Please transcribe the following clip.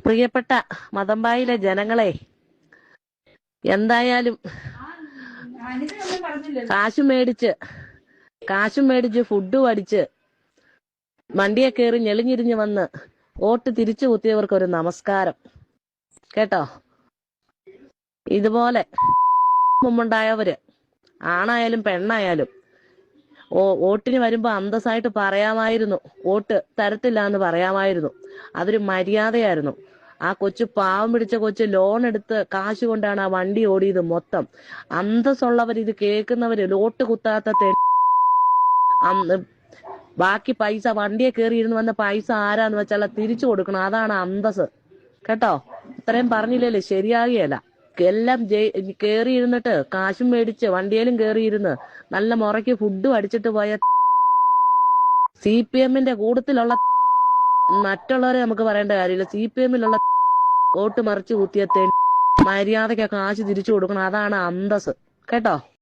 പ്രിയപ്പെട്ട മതമ്പായിലെ ജനങ്ങളെ, എന്തായാലും കാശും മേടിച്ച് ഫുഡ് അടിച്ച് വണ്ടിയെ കയറി ഞെളിഞ്ഞിരിഞ്ഞ് വന്ന് വോട്ട് തിരിച്ചു കുത്തിയവർക്ക് ഒരു നമസ്കാരം കേട്ടോ. ഇതുപോലെ മുമ്പുണ്ടായവര് ആണായാലും പെണ്ണായാലും വോട്ടിന് വരുമ്പോ അന്തസ്സായിട്ട് പറയാമായിരുന്നു, വോട്ട് തരത്തില്ല എന്ന് പറയാമായിരുന്നു. അതൊരു മര്യാദയായിരുന്നു. ആ കൊച്ചു, പാവം പിടിച്ച കൊച്ചു, ലോൺ എടുത്ത് കാശ് കൊണ്ടാണ് ആ വണ്ടി ഓടിയത് മൊത്തം. അന്തസ്സുള്ളവർ, ഇത് കേൾക്കുന്നവര്, വോട്ട് കുത്താത്ത ബാക്കി പൈസ വണ്ടിയെ കയറി ഇരുന്ന് വന്ന പൈസ ആരാന്ന് വെച്ചാൽ തിരിച്ചു കൊടുക്കണം. അതാണ് അന്തസ് കേട്ടോ. ഇത്രയും പറഞ്ഞില്ലല്ലേ ശരിയാകുകയല്ല. എല്ലാം കേറി ഇരുന്നിട്ട് കാശും മേടിച്ച് വണ്ടിയിലും കേറിയിരുന്ന് നല്ല മുറയ്ക്ക് ഫുഡും അടിച്ചിട്ട് പോയ CPM-ന്റെ കൂട്ടത്തിലുള്ള മറ്റുള്ളവരെ നമുക്ക് പറയേണ്ട കാര്യമില്ല. CPM-ലുള്ള വോട്ട് മറിച്ച് കുത്തിയത്തെ മര്യാദയ്ക്ക് കാശ് തിരിച്ചു കൊടുക്കണം. അതാണ് അന്തസ് കേട്ടോ.